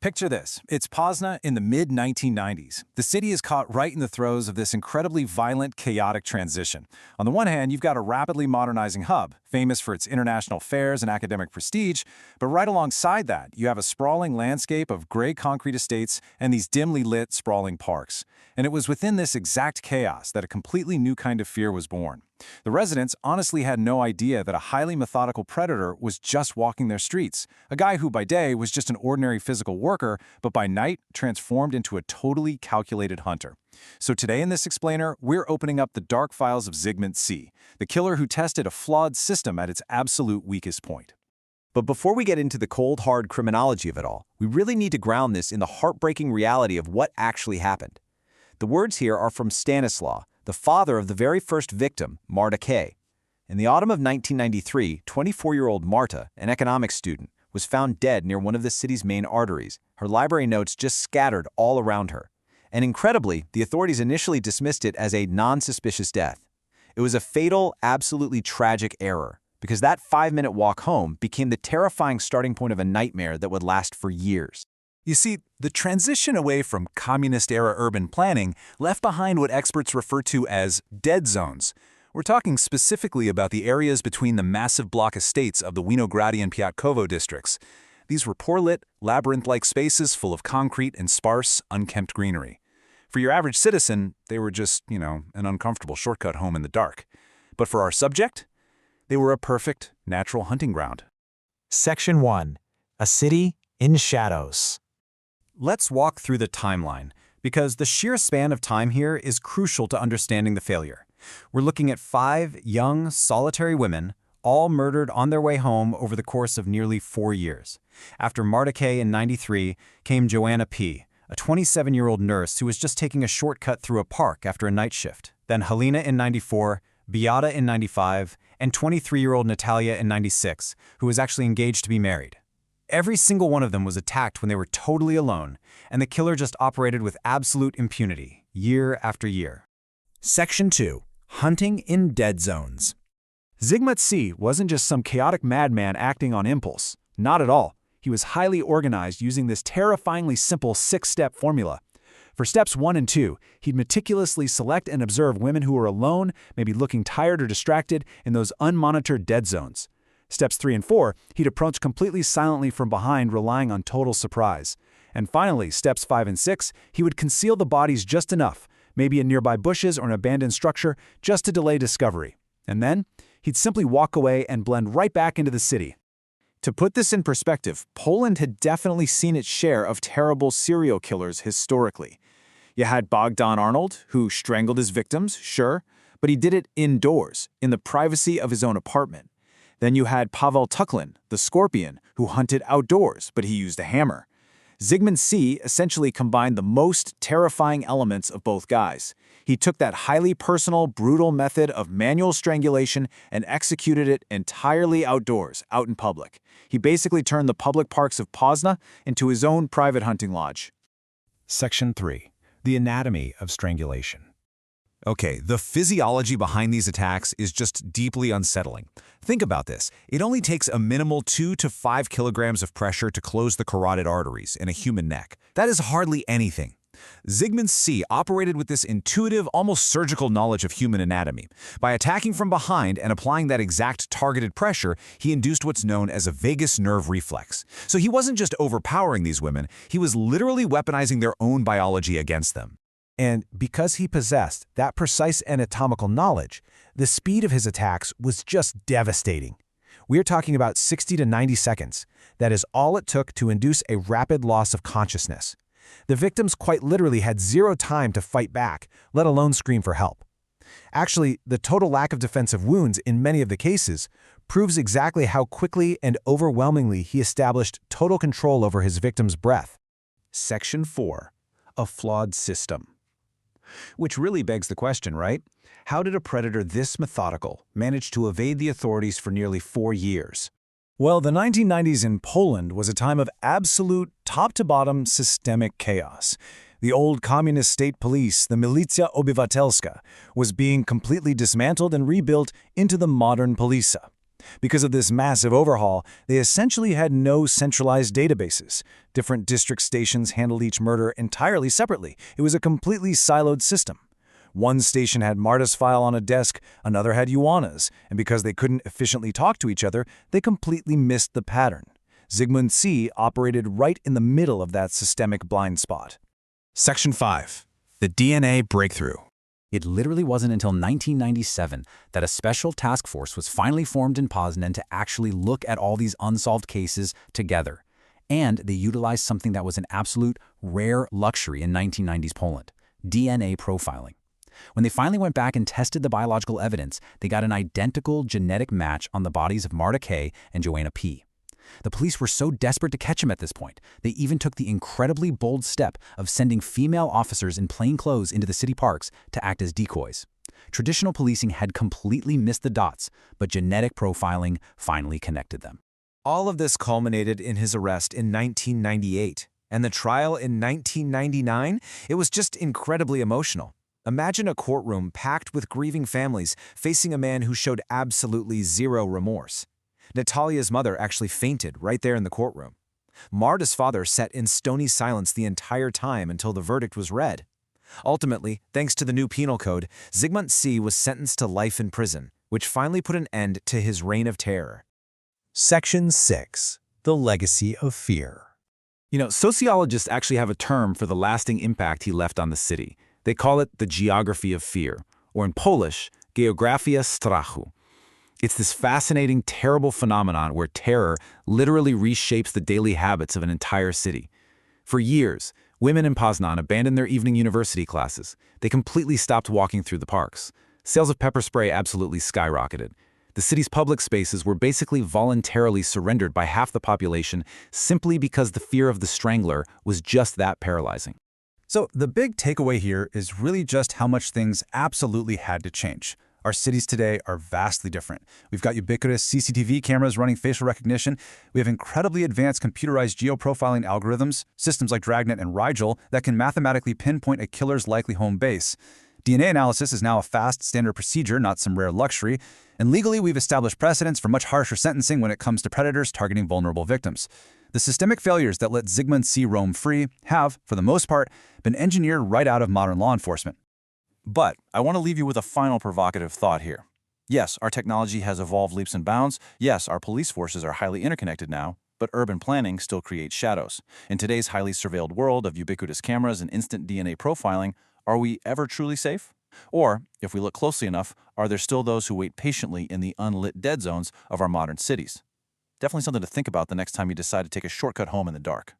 Picture this. It's Poznan in the mid-1990s. The city is caught right in the throes of this incredibly violent, chaotic transition. On the one hand, you've got a rapidly modernizing hub, famous for its international fairs and academic prestige, but right alongside that, you have a sprawling landscape of gray concrete estates and these dimly lit, sprawling parks. And it was within this exact chaos that a completely new kind of fear was born. The residents honestly had no idea that a highly methodical predator was just walking their streets, a guy who by day was just an ordinary physical worker, but by night transformed into a totally calculated hunter. So today in this explainer, we're opening up the dark files of Zygmunt C, the killer who tested a flawed system at its absolute weakest point. But before we get into the cold, hard criminology of it all, we really need to ground this in the heartbreaking reality of what actually happened. The words here are from Stanislaw, the father of the very first victim, Marta K. In the autumn of 1993, 24-year-old Marta, an economics student, was found dead near one of the city's main arteries, her library notes just scattered all around her. And incredibly, the authorities initially dismissed it as a non-suspicious death. It was a fatal, absolutely tragic error, because that 5-minute walk home became the terrifying starting point of a nightmare that would last for years. You see, the transition away from communist-era urban planning left behind what experts refer to as dead zones. We're talking specifically about the areas between the massive block estates of the Winogrady and Piatkovo districts. These were poor-lit, labyrinth-like spaces full of concrete and sparse, unkempt greenery. For your average citizen, they were just, an uncomfortable shortcut home in the dark. But for our subject, they were a perfect, natural hunting ground. Section 1. A City in Shadows. Let's walk through the timeline, because the sheer span of time here is crucial to understanding the failure. We're looking at 5 young, solitary women, all murdered on their way home over the course of nearly 4 years. After Marta K. in 93 came Joanna P., a 27-year-old nurse who was just taking a shortcut through a park after a night shift. Then Helena in 94, Beata in 95, and 23-year-old Natalia in 96, who was actually engaged to be married. Every single one of them was attacked when they were totally alone, and the killer just operated with absolute impunity, year after year. Section 2. Hunting in Dead Zones. Zygmunt C wasn't just some chaotic madman acting on impulse. Not at all. He was highly organized using this terrifyingly simple 6-step formula. For steps 1 and 2, he'd meticulously select and observe women who were alone, maybe looking tired or distracted, in those unmonitored dead zones. Steps 3 and 4, he'd approach completely silently from behind, relying on total surprise. And finally, steps 5 and 6, he would conceal the bodies just enough, maybe in nearby bushes or an abandoned structure, just to delay discovery. And then, he'd simply walk away and blend right back into the city. To put this in perspective, Poland had definitely seen its share of terrible serial killers historically. You had Bogdan Arnold, who strangled his victims, sure, but he did it indoors, in the privacy of his own apartment. Then you had Pavel Tuklin, the Scorpion, who hunted outdoors, but he used a hammer. Zygmunt C essentially combined the most terrifying elements of both guys. He took that highly personal, brutal method of manual strangulation and executed it entirely outdoors, out in public. He basically turned the public parks of Poznan into his own private hunting lodge. Section 3. The Anatomy of Strangulation. Okay, the physiology behind these attacks is just deeply unsettling. Think about this. It only takes a minimal 2 to 5 kilograms of pressure to close the carotid arteries in a human neck. That is hardly anything. Zygmunt C operated with this intuitive, almost surgical knowledge of human anatomy. By attacking from behind and applying that exact targeted pressure, he induced what's known as a vagus nerve reflex. So he wasn't just overpowering these women, he was literally weaponizing their own biology against them. And because he possessed that precise anatomical knowledge, the speed of his attacks was just devastating. We're talking about 60 to 90 seconds. That is all it took to induce a rapid loss of consciousness. The victims quite literally had zero time to fight back, let alone scream for help. Actually, the total lack of defensive wounds in many of the cases proves exactly how quickly and overwhelmingly he established total control over his victim's breath. Section 4. A flawed system. Which really begs the question, right? How did a predator this methodical manage to evade the authorities for nearly 4 years? Well, the 1990s in Poland was a time of absolute, top-to-bottom, systemic chaos. The old communist state police, the Milicja Obywatelska, was being completely dismantled and rebuilt into the modern Polisa. Because of this massive overhaul, they essentially had no centralized databases. Different district stations handled each murder entirely separately. It was a completely siloed system. One station had Marta's file on a desk, another had Ioana's, and because they couldn't efficiently talk to each other, they completely missed the pattern. Zygmunt C operated right in the middle of that systemic blind spot. Section 5. The DNA Breakthrough. It literally wasn't until 1997 that a special task force was finally formed in Poznań to actually look at all these unsolved cases together. And they utilized something that was an absolute rare luxury in 1990s Poland: DNA profiling. When they finally went back and tested the biological evidence, they got an identical genetic match on the bodies of Marta K. and Joanna P. The police were so desperate to catch him at this point, they even took the incredibly bold step of sending female officers in plain clothes into the city parks to act as decoys. Traditional policing had completely missed the dots, but genetic profiling finally connected them. All of this culminated in his arrest in 1998, and the trial in 1999, it was just incredibly emotional. Imagine a courtroom packed with grieving families facing a man who showed absolutely zero remorse. Natalia's mother actually fainted right there in the courtroom. Marta's father sat in stony silence the entire time until the verdict was read. Ultimately, thanks to the new penal code, Zygmunt C was sentenced to life in prison, which finally put an end to his reign of terror. Section 6. The Legacy of Fear. Sociologists actually have a term for the lasting impact he left on the city. They call it the geography of fear, or in Polish, geografia strachu. It's this fascinating, terrible phenomenon where terror literally reshapes the daily habits of an entire city. For years, women in Poznań abandoned their evening university classes. They completely stopped walking through the parks. Sales of pepper spray absolutely skyrocketed. The city's public spaces were basically voluntarily surrendered by half the population simply because the fear of the Strangler was just that paralyzing. So the big takeaway here is really just how much things absolutely had to change. Our cities today are vastly different. We've got ubiquitous CCTV cameras running facial recognition. We have incredibly advanced computerized geoprofiling algorithms, systems like Dragnet and Rigel that can mathematically pinpoint a killer's likely home base. DNA analysis is now a fast, standard procedure, not some rare luxury. And legally, we've established precedents for much harsher sentencing when it comes to predators targeting vulnerable victims. The systemic failures that let Zygmunt C roam free have, for the most part, been engineered right out of modern law enforcement. But I want to leave you with a final provocative thought here. Yes, our technology has evolved leaps and bounds. Yes, our police forces are highly interconnected now, but urban planning still creates shadows. In today's highly surveilled world of ubiquitous cameras and instant DNA profiling, are we ever truly safe? Or, if we look closely enough, are there still those who wait patiently in the unlit dead zones of our modern cities? Definitely something to think about the next time you decide to take a shortcut home in the dark.